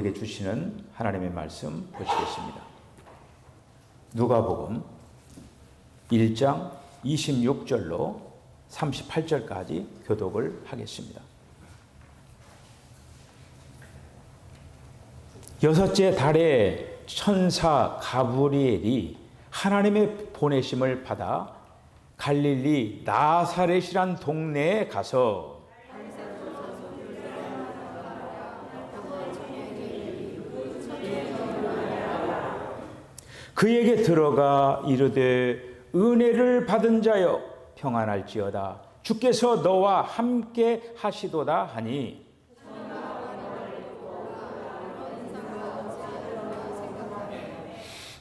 우리에게 주시는 하나님의 말씀 보시겠습니다. 누가복음 1장 26절로 38절까지 교독을 하겠습니다. 여섯째 달에 천사 가브리엘이 하나님의 보내심을 받아 갈릴리 나사렛이란 동네에 가서 그에게 들어가 이르되 은혜를 받은 자여 평안할지어다 주께서 너와 함께 하시도다 하니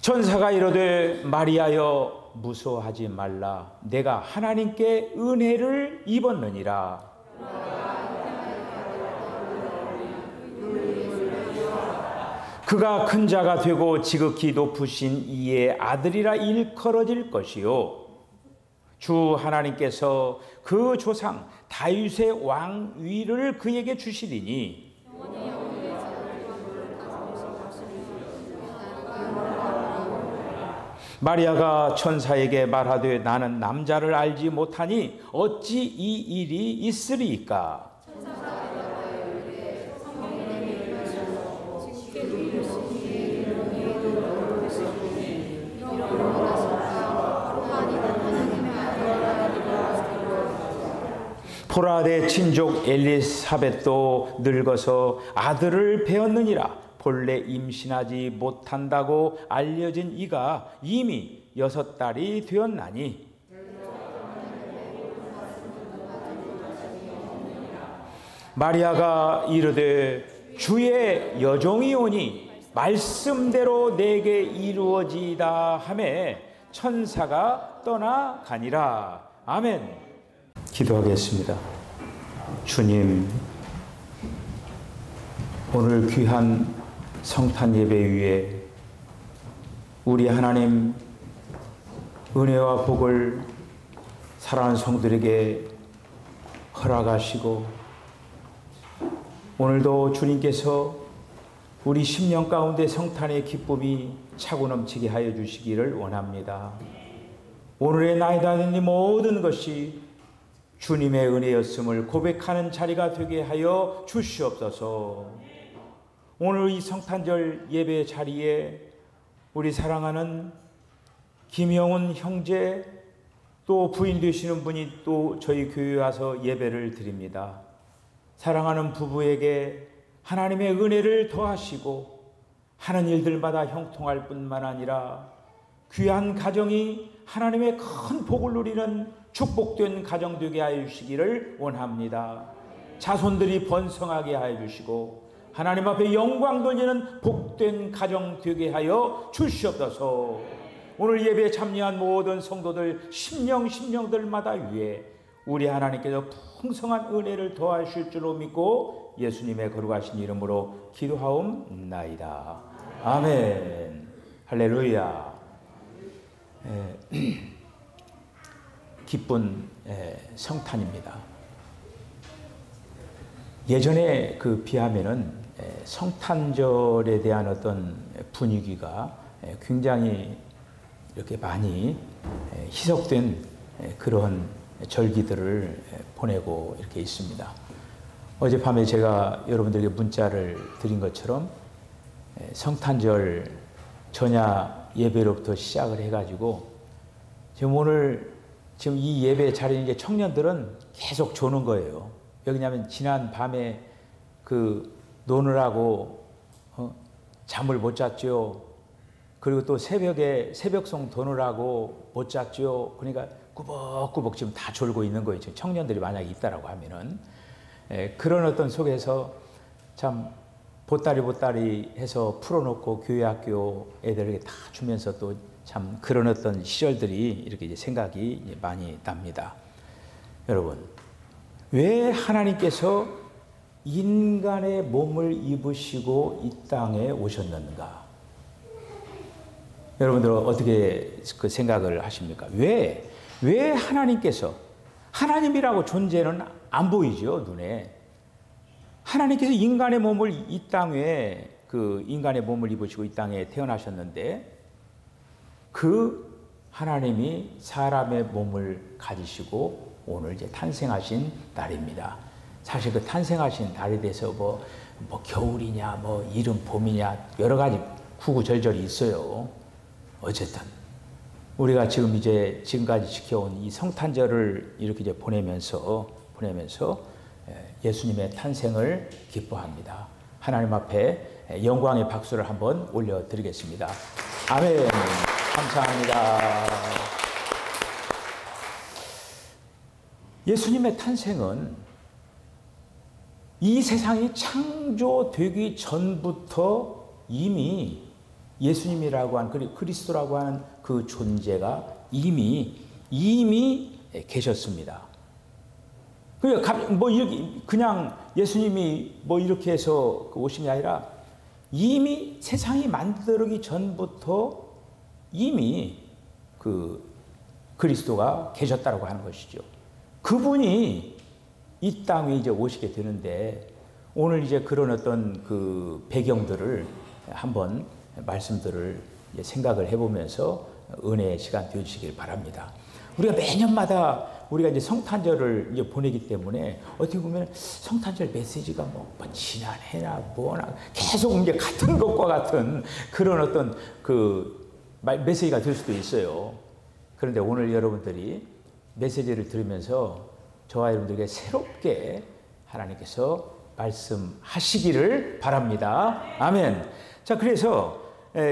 천사가 이르되 마리아여 무서워하지 말라 내가 하나님께 은혜를 입었느니라. 그가 큰 자가 되고 지극히 높으신 이의 아들이라 일컬어질 것이요 주 하나님께서 그 조상 다윗의 왕위를 그에게 주시리니 마리아가 천사에게 말하되 나는 남자를 알지 못하니 어찌 이 일이 있으리이까. 보라 내 친족 엘리사벳도 늙어서 아들을 배었느니라. 본래 임신하지 못한다고 알려진 이가 이미 6달이 되었나니 마리아가 이르되 주의 여종이 오니 말씀대로 내게 이루어지다 하매 천사가 떠나가니라. 아멘. 기도하겠습니다. 주님, 오늘 귀한 성탄 예배 위에 우리 하나님 은혜와 복을 사랑하는 성도들에게 허락하시고 오늘도 주님께서 우리 심령 가운데 성탄의 기쁨이 차고 넘치게 하여 주시기를 원합니다. 오늘의 나이다 된 이 모든 것이 주님의 은혜였음을 고백하는 자리가 되게 하여 주시옵소서. 오늘 이 성탄절 예배 자리에 우리 사랑하는 김영훈 형제 또 부인 되시는 분이 또 저희 교회에 와서 예배를 드립니다. 사랑하는 부부에게 하나님의 은혜를 더하시고 하는 일들마다 형통할 뿐만 아니라 귀한 가정이 하나님의 큰 복을 누리는 축복된 가정 되게 하여 주시기를 원합니다. 자손들이 번성하게 하여 주시고 하나님 앞에 영광 돌리는 복된 가정 되게 하여 주시옵소서. 오늘 예배에 참여한 모든 성도들 심령들마다 위해 우리 하나님께서 풍성한 은혜를 더하실 줄로 믿고 예수님의 거룩하신 이름으로 기도하옵나이다. 아멘. 할렐루야. 기쁜 성탄입니다. 예전에 그 비하면은 성탄절에 대한 어떤 분위기가 굉장히 이렇게 많이 희석된 그런 절기들을 보내고 이렇게 있습니다. 어젯밤에 제가 여러분들에게 문자를 드린 것처럼 성탄절 전야 예배로부터 시작을 해가지고 지금 오늘 지금 이 예배 자리에 이제 청년들은 계속 조는 거예요. 왜냐하면 지난 밤에 그 노느라고 잠을 못 잤죠. 그리고 또 새벽에 새벽송 도느라고 못 잤죠. 그러니까 꾸벅꾸벅 지금 다 졸고 있는 거예요. 지금 청년들이 만약에 있다라고 하면은 그런 어떤 속에서 참 보따리 해서 풀어놓고 교회 학교 애들에게 다 주면서 또 참 그런 어떤 시절들이 이렇게 이제 생각이 많이 납니다. 여러분, 왜 하나님께서 인간의 몸을 입으시고 이 땅에 오셨는가? 여러분들은 어떻게 그 생각을 하십니까? 왜 하나님께서, 하나님이라고 존재는 안 보이죠, 눈에. 하나님께서 인간의 몸을 이 땅에 그 인간의 몸을 입으시고 이 땅에 태어나셨는데 그 하나님이 사람의 몸을 가지시고 오늘 이제 탄생하신 날입니다. 사실 그 탄생하신 날에 대해서 뭐 겨울이냐, 뭐 이른 봄이냐 여러 가지 구구절절이 있어요. 어쨌든 우리가 지금까지 지켜온 이 성탄절을 이렇게 이제 보내면서 예수님의 탄생을 기뻐합니다. 하나님 앞에 영광의 박수를 한번 올려드리겠습니다. 아멘. 감사합니다. 예수님의 탄생은 이 세상이 창조되기 전부터 이미 예수님이라고 하는 그리스도라고 하는 그 존재가 이미 계셨습니다. 그냥 예수님이 뭐 이렇게 해서 오신 게 아니라 이미 세상이 만들기 전부터 이미 그 그리스도가 계셨다라고 하는 것이죠. 그분이 이 땅에 이제 오시게 되는데 오늘 이제 그런 어떤 그 배경들을 한번 말씀들을 생각을 해보면서 은혜의 시간 되어주시길 바랍니다. 우리가 매년마다 우리가 이제 성탄절을 이제 보내기 때문에 어떻게 보면 성탄절 메시지가 뭐 지난해나 뭐나 계속 이제 같은 것과 같은 그런 어떤 그 메시지가 될 수도 있어요. 그런데 오늘 여러분들이 메시지를 들으면서 저와 여러분들에게 새롭게 하나님께서 말씀하시기를 바랍니다. 아멘. 자, 그래서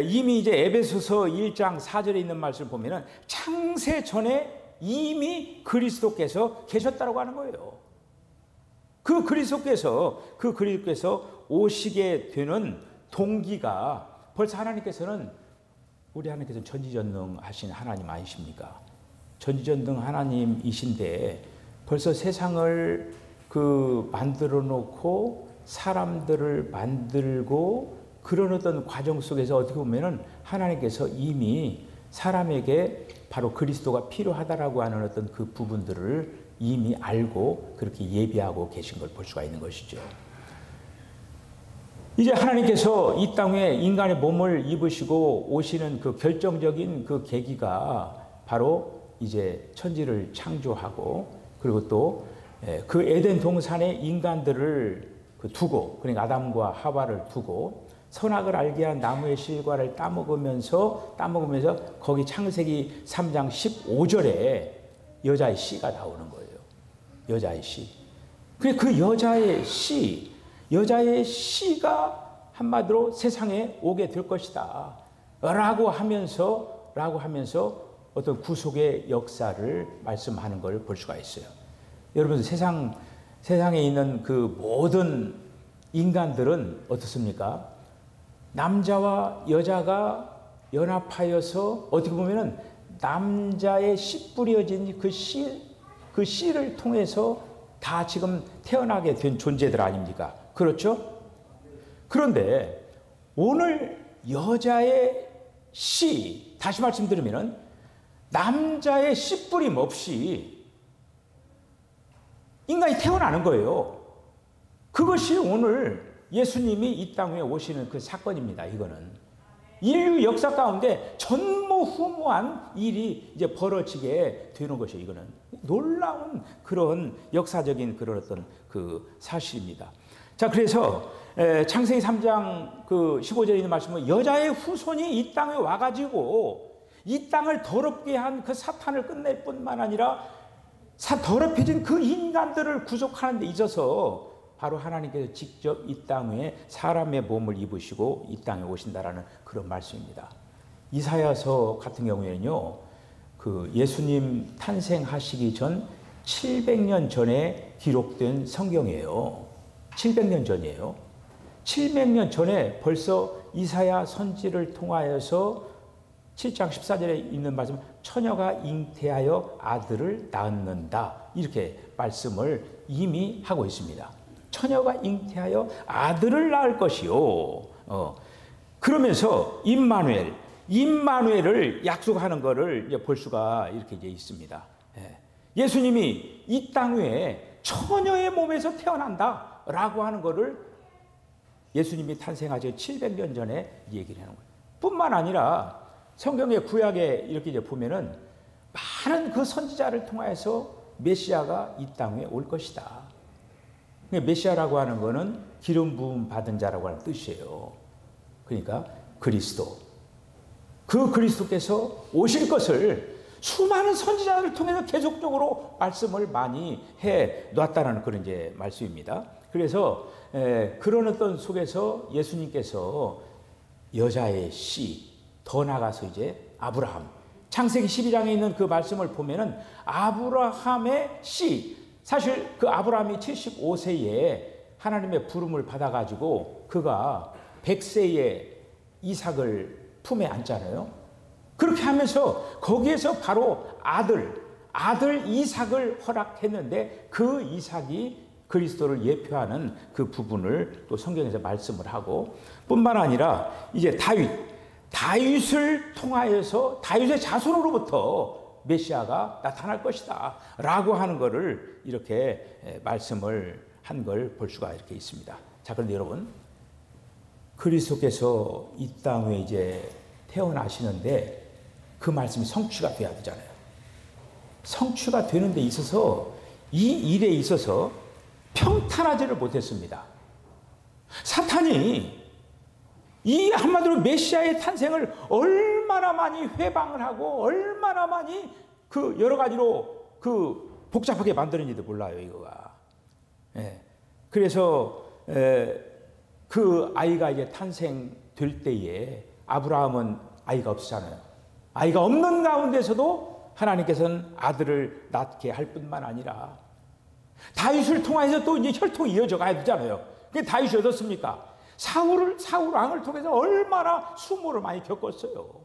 이미 이제 에베소서 1장 4절에 있는 말씀을 보면은 창세 전에 이미 그리스도께서 계셨다라고 하는 거예요. 그 그리스도께서 오시게 되는 동기가 벌써 우리 하나님께서는 전지전능하신 하나님 아니십니까? 전지전능 하나님이신데 벌써 세상을 만들어 놓고 사람들을 만들고 그런 어떤 과정 속에서 어떻게 보면은 하나님께서 이미 사람에게 바로 그리스도가 필요하다라고 하는 어떤 그 부분들을 이미 알고 그렇게 예비하고 계신 걸 볼 수가 있는 것이죠. 이제 하나님께서 이 땅에 인간의 몸을 입으시고 오시는 그 결정적인 그 계기가 바로 이제 천지를 창조하고 그리고 또 그 에덴 동산에 인간들을 두고 그러니까 아담과 하와를 두고 선악을 알게 한 나무의 실과를 따먹으면서 거기 창세기 3장 15절에 여자의 씨가 나오는 거예요. 여자의 씨. 그 여자의 씨가 한마디로 세상에 오게 될 것이다. 라고 하면서 어떤 구속의 역사를 말씀하는 걸 볼 수가 있어요. 여러분 세상에 있는 그 모든 인간들은 어떻습니까? 남자와 여자가 연합하여서 어떻게 보면은 남자의 씨 뿌려진 그 씨를 통해서 다 지금 태어나게 된 존재들 아닙니까? 그렇죠? 그런데 오늘 여자의 씨, 다시 말씀드리면은 남자의 씨 뿌림 없이 인간이 태어나는 거예요. 그것이 오늘 예수님이 이 땅에 오시는 그 사건입니다. 이거는 인류 역사 가운데 전무후무한 일이 이제 벌어지게 되는 것이에요. 이거는 놀라운 그런 역사적인 그런 어떤 그 사실입니다. 자, 그래서 창세기 3장 그 15절에 있는 말씀은 여자의 후손이 이 땅에 와가지고 이 땅을 더럽게 한 그 사탄을 끝낼 뿐만 아니라 더럽혀진 그 인간들을 구속하는 데 있어서 바로 하나님께서 직접 이 땅에 사람의 몸을 입으시고 이 땅에 오신다라는 그런 말씀입니다. 이사야서 같은 경우에는요, 그 예수님 탄생하시기 전 700년 전에 기록된 성경이에요. 700년 전이에요. 700년 전에 벌써 이사야 선지를 통하여서 7장 14절에 있는 말씀, 처녀가 잉태하여 아들을 낳는다. 이렇게 말씀을 이미 하고 있습니다. 처녀가 잉태하여 아들을 낳을 것이요. 그러면서 임마누엘을 약속하는 것을 볼 수가 이렇게 이제 있습니다. 예수님이 이 땅 위에 처녀의 몸에서 태어난다라고 하는 것을 예수님이 탄생하기 700년 전에 얘기를 하는 거예요. 뿐만 아니라 성경의 구약에 이렇게 이제 보면은 많은 그 선지자를 통하여서 메시아가 이 땅에 올 것이다. 메시아라고 하는 것은 기름 부음 받은 자라고 하는 뜻이에요. 그러니까 그리스도. 그 그리스도께서 오실 것을 수많은 선지자를 통해서 계속적으로 말씀을 많이 해 놨다는 그런 이제 말씀입니다. 그래서 그런 어떤 속에서 예수님께서 여자의 씨, 더 나가서 이제 아브라함, 창세기 12장에 있는 그 말씀을 보면은 아브라함의 씨, 사실 그 아브라함이 75세에 하나님의 부름을 받아가지고 그가 100세에 이삭을 품에 안잖아요. 그렇게 하면서 거기에서 바로 아들 이삭을 허락했는데 그 이삭이 그리스도를 예표하는 그 부분을 또 성경에서 말씀을 하고, 뿐만 아니라 이제 다윗을 통하여서 다윗의 자손으로부터 메시아가 나타날 것이다 라고 하는 것을 이렇게 말씀을 한 걸 볼 수가 이렇게 있습니다. 자, 그런데 여러분, 그리스도께서 이 땅에 이제 태어나시는데 그 말씀이 성취가 돼야 되잖아요. 성취가 되는 데 있어서 이 일에 있어서 평탄하지를 못했습니다. 사탄이 이 한마디로 메시아의 탄생을 얼마나 많이 회방을 하고 얼마나 많이 그 여러 가지로 그 복잡하게 만드는지도 몰라요, 이거가. 그래서 그 아이가 이제 탄생될 때에 아브라함은 아이가 없잖아요. 아이가 없는 가운데서도 하나님께서는 아들을 낳게 할 뿐만 아니라 다윗을 통해서 또 이제 혈통이 이어져 가야 되잖아요. 그게 다윗이 어떻습니까? 사울 왕을 통해서 얼마나 수모를 많이 겪었어요.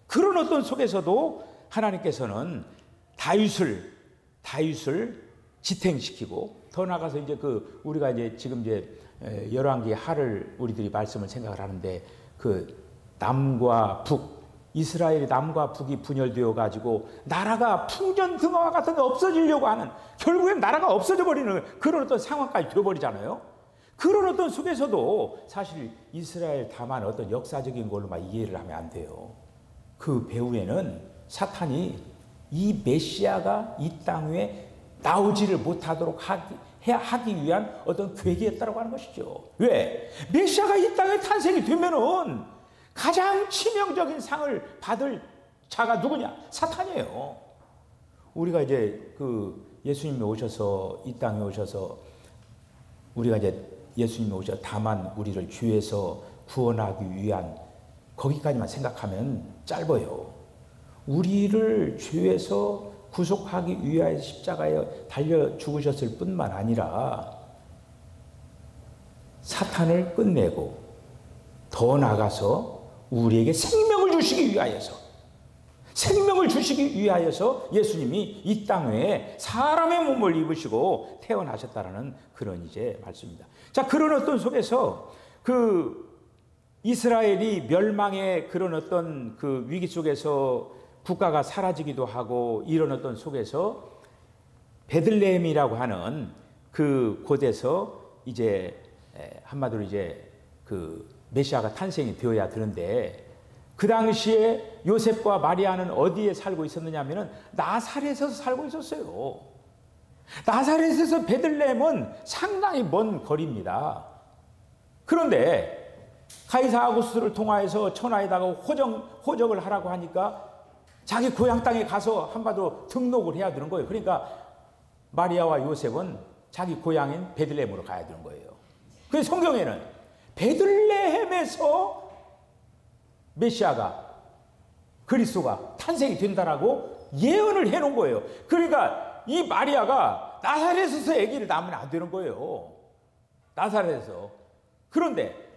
그런 어떤 속에서도 하나님께서는 다윗을 지탱시키고, 더 나가서 이제 그 우리가 이제 지금 이제 열왕기 하를 우리들이 말씀을 생각을 하는데, 그 남과 북, 이스라엘의 남과 북이 분열되어 가지고 나라가 풍전등화와 같은 게 없어지려고 하는, 결국엔 나라가 없어져 버리는 그런 어떤 상황까지 되어버리잖아요. 그런 어떤 속에서도 사실 이스라엘 다만 어떤 역사적인 걸로만 이해를 하면 안 돼요. 그 배후에는 사탄이 이 메시아가 이 땅에 나오지를 못하도록 하기 위한 어떤 계기였다고 하는 것이죠. 왜? 메시아가 이 땅에 탄생이 되면은 가장 치명적인 상을 받을 자가 누구냐? 사탄이에요. 우리가 이제 그 예수님이 오셔서 이 땅에 오셔서 우리가 이제 예수님이 오셔서 다만 우리를 죄에서 구원하기 위한 거기까지만 생각하면 짧아요. 우리를 죄에서 구속하기 위하여 십자가에 달려 죽으셨을 뿐만 아니라 사탄을 끝내고 더 나아가서 우리에게 생명을 주시기 위하여서 예수님이 이 땅에 사람의 몸을 입으시고 태어나셨다라는 그런 이제 말씀입니다. 자, 그런 어떤 속에서 그 이스라엘이 멸망의 그런 어떤 그 위기 속에서 국가가 사라지기도 하고, 이런 어떤 속에서 베들레헴이라고 하는 그 곳에서 이제 한마디로 이제 그 메시아가 탄생이 되어야 되는데, 그 당시에 요셉과 마리아는 어디에 살고 있었느냐 하면은 나사렛에서 살고 있었어요. 나사렛에서 베들레헴은 상당히 먼 거리입니다. 그런데 가이사 아구스토를 통하여서 천하에다가 호적을 하라고 하니까 자기 고향 땅에 가서 한마디로 등록을 해야 되는 거예요. 그러니까 마리아와 요셉은 자기 고향인 베들레헴으로 가야 되는 거예요. 그래서 성경에는 베들레헴에서 메시아가, 그리스도가 탄생이 된다라고 예언을 해놓은 거예요. 그러니까 이 마리아가 나사렛에서 아기를 낳으면 안 되는 거예요. 나사렛에서. 그런데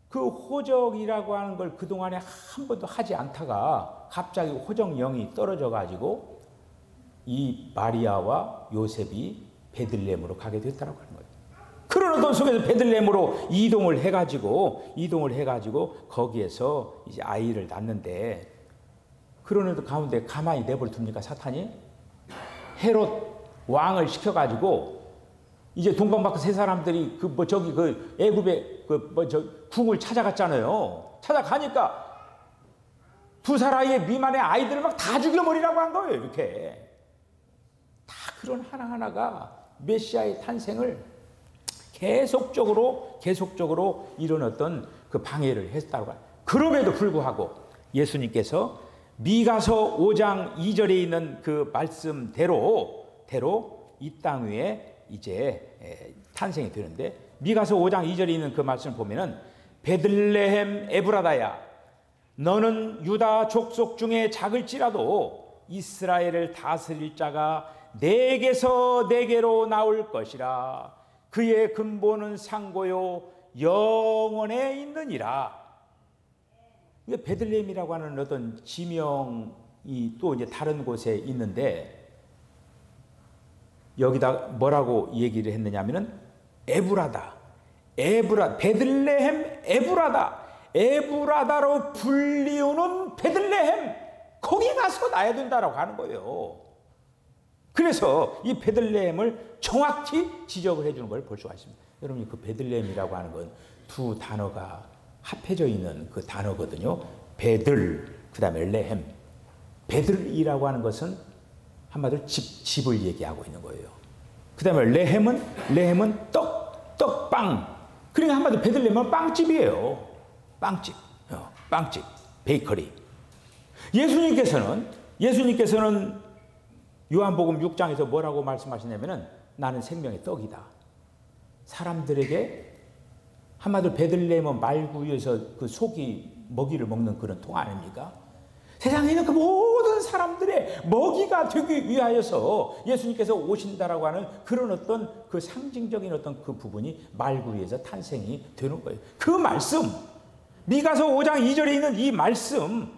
그 호적이라고 하는 걸 그동안에 한 번도 하지 않다가 갑자기 호적령이 떨어져 가지고 이 마리아와 요셉이 베들레헴으로 가게 됐다고 하는 거예요. 그런 어떤 속에서 베들레헴으로 이동을 해가지고 거기에서 이제 아이를 낳는데, 그런 어떤 가운데 가만히 내버려 둡니까, 사탄이? 헤롯 왕을 시켜가지고 이제 동방밖에 세 사람들이 그 애굽의 궁을 찾아갔잖아요. 찾아가니까 두 살아이의 미만의 아이들을 막 다 죽여버리라고 한 거예요. 이렇게 다 그런 하나하나가 메시아의 탄생을 계속적으로 이런 어떤 그 방해를 했다고 해요. 그럼에도 불구하고 예수님께서 미가서 5장 2절에 있는 그 말씀대로 이 땅 위에 이제 탄생이 되는데, 미가서 5장 2절에 있는 그 말씀을 보면은 베들레헴 에브라다야, 너는 유다 족속 중에 작을지라도 이스라엘을 다스릴 자가 내게서 내게로 나올 것이라. 그의 근본은 상고요 영원에 있느니라. 이게 베들레헴이라고 하는 어떤 지명이 또 이제 다른 곳에 있는데, 여기다 뭐라고 얘기를 했느냐면은 베들레헴 에브라다로 불리우는 베들레헴, 거기 가서 나야 된다라고 하는 거예요. 그래서 이 베들레헴을 정확히 지적을 해주는 걸 볼 수가 있습니다. 여러분, 그 베들레헴이라고 하는 건 두 단어가 합해져 있는 그 단어거든요. 베들, 그 다음에 레헴. 베들이라고 하는 것은 한마디로 집을 얘기하고 있는 거예요. 그 다음에 레헴은 빵. 그러니까 한마디로 베들레헴은 빵집이에요. 빵집, 베이커리. 예수님께서는 요한복음 6장에서 뭐라고 말씀하시냐면은 나는 생명의 떡이다. 사람들에게 한마디로 베들레헴은 말 위에서 그 속이 먹이를 먹는 그런 통 아닙니까? 세상에 있는 그 모든 사람들의 먹이가 되기 위하여서 예수님께서 오신다라고 하는 그런 어떤 그 상징적인 어떤 그 부분이 말구리에서 탄생이 되는 거예요. 그 말씀, 미가서 5장 2절에 있는 이 말씀,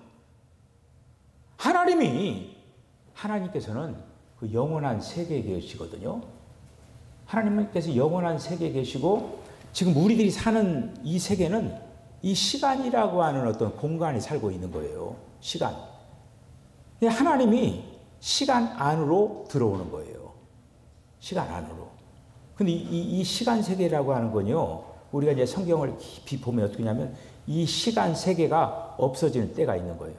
하나님께서는 그 영원한 세계에 계시거든요. 하나님께서 영원한 세계에 계시고, 지금 우리들이 사는 이 세계는 이 시간이라고 하는 어떤 공간에 살고 있는 거예요. 시간. 하나님이 시간 안으로 들어오는 거예요. 시간 안으로. 근데 이 시간 세계라고 하는 건요, 우리가 이제 성경을 깊이 보면 어떻게 하냐면 이 시간 세계가 없어지는 때가 있는 거예요.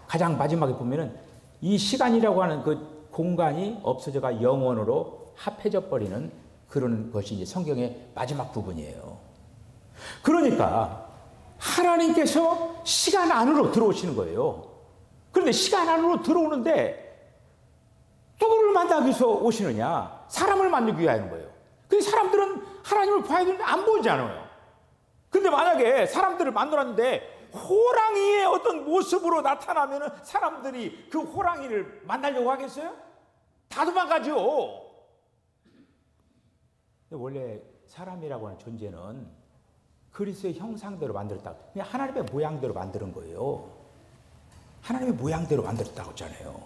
가장 마지막에 보면은 이 시간이라고 하는 그 공간이 없어져가 영원으로 합해져 버리는 그런 것이 이제 성경의 마지막 부분이에요. 그러니까 하나님께서 시간 안으로 들어오시는 거예요. 그런데 시간 안으로 들어오는데 누구를 만나기 위해서 오시느냐? 사람을 만나기 위하는 거예요. 근데 사람들은 하나님을 봐야 되는데 안 보이잖아요. 근데 만약에 사람들을 만들었는데 호랑이의 어떤 모습으로 나타나면은 사람들이 그 호랑이를 만나려고 하겠어요? 다 도망가죠. 원래 사람이라고 하는 존재는 그리스도의 형상대로 만들었다. 그냥 하나님의 모양대로 만드는 거예요. 하나님의 모양대로 만들었다고 했잖아요.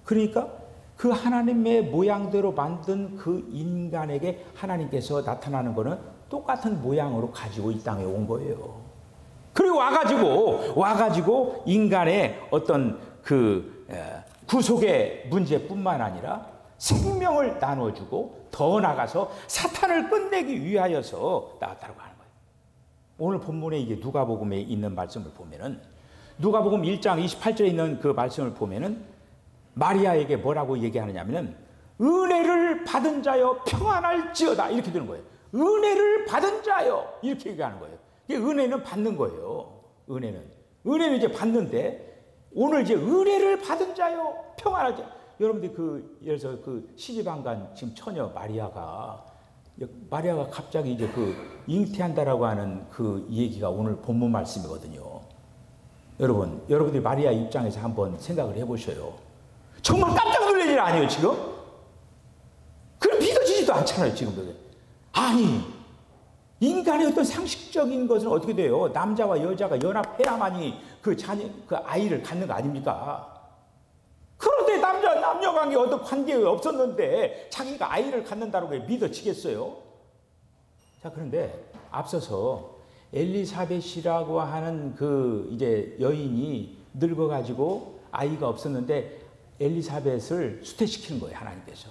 그러니까 그 하나님의 모양대로 만든 그 인간에게 하나님께서 나타나는 거는 똑같은 모양으로 가지고 이 땅에 온 거예요. 그리고 와가지고 인간의 어떤 그 구속의 문제뿐만 아니라 생명을 나눠주고 더 나가서 사탄을 끝내기 위하여서 나왔다고 하는 거예요. 오늘 본문에 이게 누가복음에 있는 말씀을 보면은, 누가복음 1장 28절에 있는 그 말씀을 보면은 마리아에게 뭐라고 얘기하느냐면은 은혜를 받은 자여 평안할지어다 이렇게 되는 거예요. 은혜를 받은 자여 이렇게 얘기하는 거예요. 이게 은혜는 받는 거예요. 은혜는 이제 받는데, 오늘 이제 은혜를 받은 자여 평안할지. 여러분들 예를 들어서 그 시집안간 지금 처녀 마리아가 갑자기 이제 그 잉태한다라고 하는 그 얘기가 오늘 본문 말씀이거든요. 여러분들이 마리아 입장에서 한번 생각을 해보셔요. 정말 깜짝 놀랄 일 아니에요, 지금? 그럼 믿어지지도 않잖아요, 지금. 아니, 인간의 어떤 상식적인 것은 어떻게 돼요? 남자와 여자가 연합해야만이 그 아이를 갖는 거 아닙니까? 그런데 남녀 관계 어떤 관계가 없었는데 자기가 아이를 갖는다고 믿어지겠어요? 자, 그런데 앞서서 엘리사벳이라고 하는 그 이제 여인이 늙어가지고 아이가 없었는데 엘리사벳을 수태시키는 거예요, 하나님께서.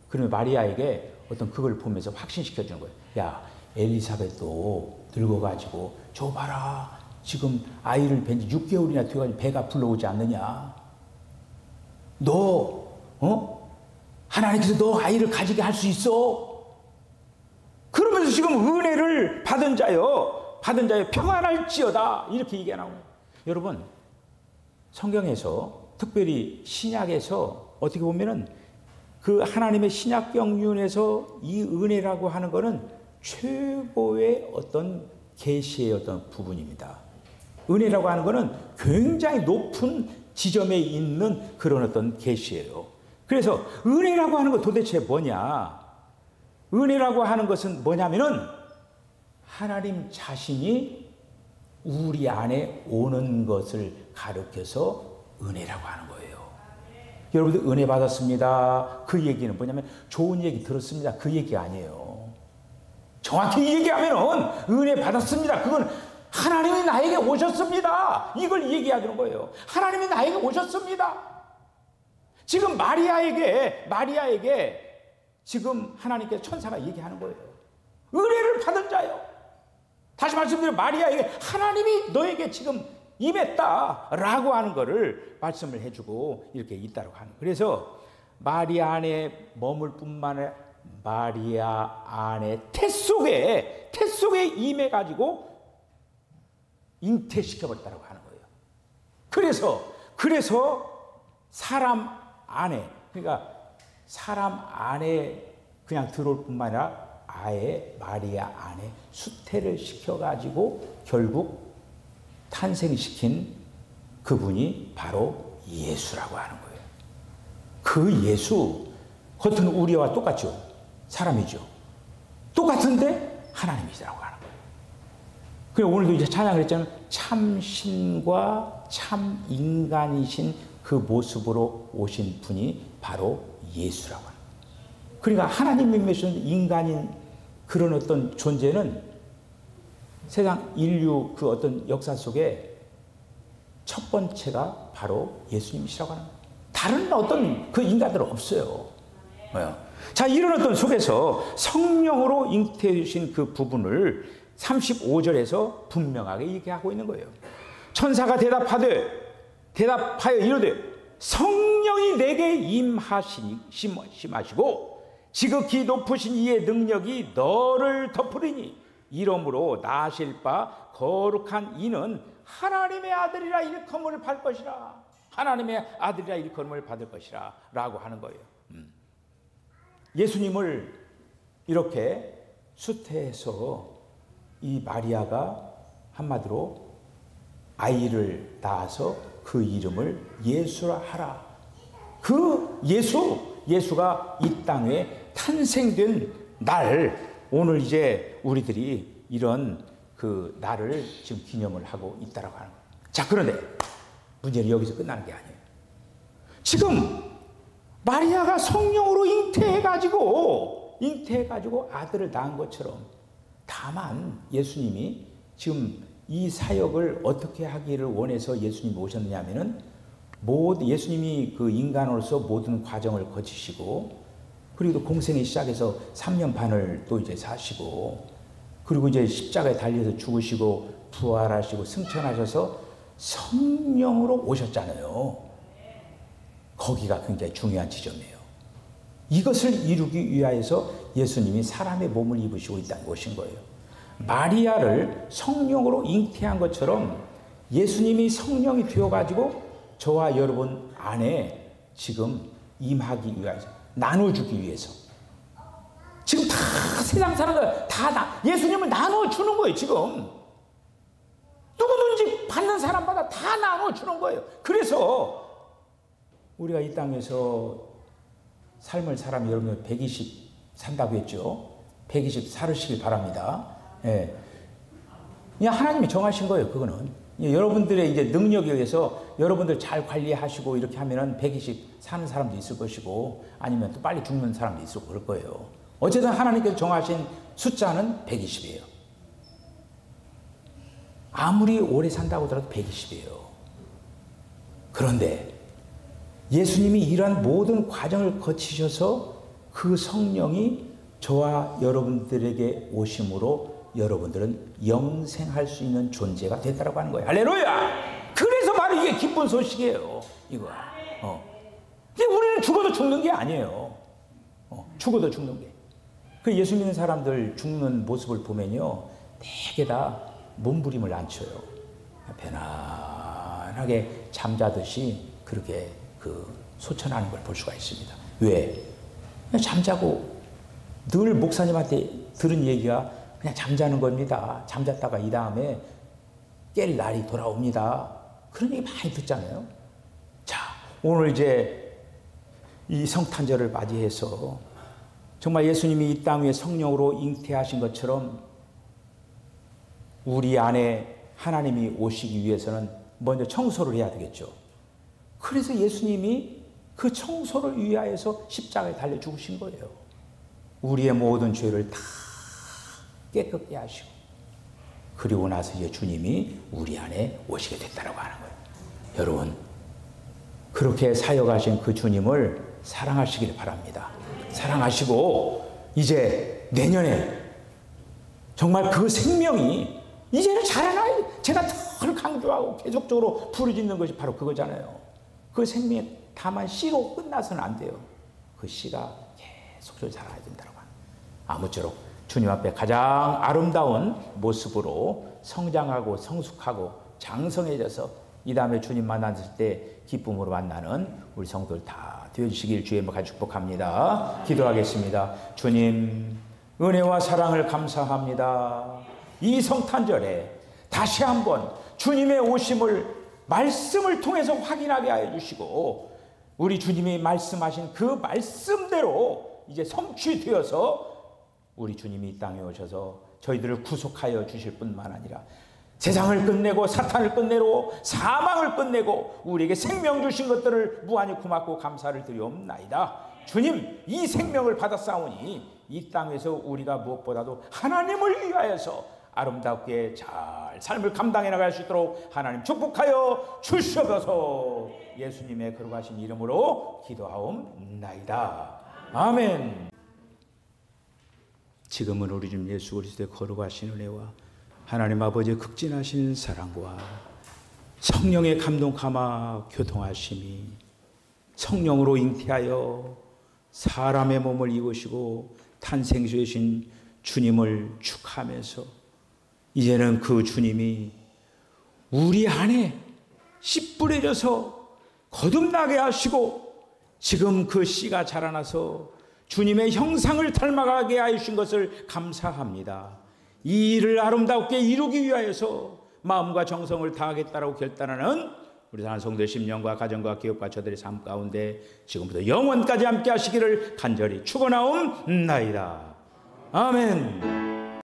그러면 마리아에게 어떤 그걸 보면서 확신시켜 주는 거예요. 야, 엘리사벳도 늙어가지고 저 봐라. 지금 아이를 뵌 지 6개월이나 돼가지고 배가 불러오지 않느냐. 너 하나님께서 너 아이를 가지게 할 수 있어. 그러면서 지금 은혜를 받은 자여 평안할지어다 이렇게 얘기하고. 여러분, 성경에서 특별히 신약에서 어떻게 보면은 그 하나님의 신약 경륜에서 이 은혜라고 하는 것은 최고의 어떤 계시의 어떤 부분입니다. 은혜라고 하는 것은 굉장히 높은 지점에 있는 그런 어떤 계시예요. 그래서 은혜라고 하는 것 도대체 뭐냐? 은혜라고 하는 것은 뭐냐면은 하나님 자신이 우리 안에 오는 것을 가르쳐서 은혜라고 하는 거예요. 여러분들 은혜 받았습니다. 그 얘기는 뭐냐면 좋은 얘기 들었습니다. 그 얘기 아니에요. 정확히 얘기하면은 은혜 받았습니다. 그건 하나님이 나에게 오셨습니다. 이걸 얘기하는 거예요. 하나님이 나에게 오셨습니다. 지금 마리아에게 지금 하나님께서 천사가 얘기하는 거예요. 은혜를 받은 자요. 다시 말씀드려 마리아에게 하나님이 너에게 지금 임했다라고 하는 것을 말씀을 해주고 이렇게 있다고 하는 거예요. 그래서 마리아 안에 머물 뿐만 아니라 마리아 안에 태 속에 임해가지고 잉태시켜버렸다고 하는 거예요. 그래서 사람 안에, 그러니까 사람 안에 그냥 들어올 뿐만 아니라 아예 마리아 안에 수태를 시켜가지고 결국 탄생시킨 그분이 바로 예수라고 하는 거예요. 그 예수, 겉은 우리와 똑같죠. 사람이죠. 똑같은데 하나님이시라고 하는 거예요. 그래서 오늘도 이제 찬양을 했잖아요. 참 신과 참 인간이신 그 모습으로 오신 분이 바로 예수라고 하는 거예요. 그러니까 하나님의 메시는 인간인 그런 어떤 존재는 세상 인류 그 어떤 역사 속에 첫 번째가 바로 예수님이시라고 하는 거예요. 다른 어떤 그 인간들은 없어요. 자, 이런 어떤 속에서 성령으로 잉태해주신 그 부분을 35절에서 분명하게 얘기하고 있는 거예요. 천사가 대답하여 이르되 성령이 내게 임하시고 지극히 높으신 이의 능력이 너를 덮으리니 이러므로 나실 바 거룩한 이는 하나님의 아들이라 일컬음을 받을 것이라. 하나님의 아들이라 일컬음을 받을 것이라 라고 하는 거예요. 예수님을 이렇게 수태해서 이 마리아가 한마디로 아이를 낳아서 그 이름을 예수라 하라. 그 예수가 이 땅에 탄생된 날, 오늘 이제 우리들이 이런 그 날을 지금 기념을 하고 있다라고 하는 거예요. 자, 그런데 문제는 여기서 끝나는 게 아니에요. 지금 마리아가 성령으로 잉태해가지고 아들을 낳은 것처럼, 다만 예수님이 지금 이 사역을 어떻게 하기를 원해서 예수님이 오셨느냐 하면은 예수님이 그 인간으로서 모든 과정을 거치시고, 그리고 공생의 시작해서 3년 반을 또 이제 사시고, 그리고 이제 십자가에 달려서 죽으시고 부활하시고 승천하셔서 성령으로 오셨잖아요. 거기가 굉장히 중요한 지점이에요. 이것을 이루기 위하여서 예수님이 사람의 몸을 입으시고 이 땅에 오신 거예요. 마리아를 성령으로 잉태한 것처럼 예수님이 성령이 되어가지고 저와 여러분 안에 지금 임하기 위해서, 나눠주기 위해서. 지금 다 세상 사람들 다 예수님을 나눠주는 거예요. 지금 누구든지 받는 사람마다 다 나눠주는 거예요. 그래서 우리가 이 땅에서 삶을 사람 여러분 120 산다고 했죠. 120 살으시길 바랍니다. 예. 그냥 하나님이 정하신 거예요. 그거는 여러분들의 이제 능력에 의해서 여러분들 잘 관리하시고 이렇게 하면은 120 사는 사람도 있을 것이고, 아니면 또 빨리 죽는 사람도 있을 그럴 거예요. 어쨌든 하나님께서 정하신 숫자는 120이에요. 아무리 오래 산다고 하더라도 120이에요. 그런데 예수님이 이러한 모든 과정을 거치셔서 그 성령이 저와 여러분들에게 오심으로 여러분들은 영생할 수 있는 존재가 됐다고 하는 거예요. 할렐루야! 그래서 바로 이게 기쁜 소식이에요. 이거. 근데 우리는 죽어도 죽는 게 아니에요. 죽어도 죽는 게. 그 예수 믿는 사람들 죽는 모습을 보면요, 되게 다 몸부림을 안 쳐요. 편안하게 잠자듯이 그렇게 소천하는 걸 볼 수가 있습니다. 왜? 그냥 잠자고, 늘 목사님한테 들은 얘기가 그냥 잠자는 겁니다. 잠잤다가 이 다음에 깰 날이 돌아옵니다. 그런 얘기 많이 듣잖아요. 자, 오늘 이제 이 성탄절을 맞이해서 정말 예수님이 이 땅 위에 성령으로 잉태하신 것처럼 우리 안에 하나님이 오시기 위해서는 먼저 청소를 해야 되겠죠. 그래서 예수님이 그 청소를 위하여서 십자가에 달려 죽으신 거예요. 우리의 모든 죄를 다 깨끗게 하시고, 그리고 나서 이제 주님이 우리 안에 오시게 됐다라고 하는 거예요. 여러분, 그렇게 사역하신 그 주님을 사랑하시길 바랍니다. 사랑하시고 이제 내년에 정말 그 생명이 이제는 자라나야, 제가 늘 강조하고 계속적으로 부르짖는 것이 바로 그거잖아요. 그 생명이 다만 씨로 끝나서는 안 돼요. 그 씨가 계속적으로 자라야 된다고 합니다. 아무쪼록 주님 앞에 가장 아름다운 모습으로 성장하고 성숙하고 장성해져서 이 다음에 주님 만났을 때 기쁨으로 만나는 우리 성도들 다 되어주시길 주의 이름으로 축복합니다. 기도하겠습니다. 주님, 은혜와 사랑을 감사합니다. 이 성탄절에 다시 한번 주님의 오심을 말씀을 통해서 확인하게 하여 주시고, 우리 주님이 말씀하신 그 말씀대로 이제 성취되어서 우리 주님이 이 땅에 오셔서 저희들을 구속하여 주실 뿐만 아니라 세상을 끝내고 사탄을 끝내고 사망을 끝내고 우리에게 생명 주신 것들을 무한히 고맙고 감사를 드리옵나이다. 주님, 이 생명을 받았사오니 이 땅에서 우리가 무엇보다도 하나님을 위하여서 아름답게 잘 삶을 감당해 나갈 수 있도록 하나님 축복하여 주시옵소서. 예수님의 거룩하신 이름으로 기도하옵나이다. 아멘. 지금은 우리 주 예수 그리스도의 거룩하신 은혜와 하나님 아버지의 극진하신 사랑과 성령의 감동함과 교통하심이 성령으로 잉태하여 사람의 몸을 입으시고 탄생주신 주님을 축하하면서 이제는 그 주님이 우리 안에 씨 뿌려져서 거듭나게 하시고 지금 그 씨가 자라나서 주님의 형상을 닮아가게 하신 것을 감사합니다. 이 일을 아름답게 이루기 위하여서 마음과 정성을 다하겠다라고 결단하는 우리 사랑하는 성도의 심령과 가정과 기업과 저들의 삶 가운데 지금부터 영원까지 함께 하시기를 간절히 축원하옵나이다. 아멘.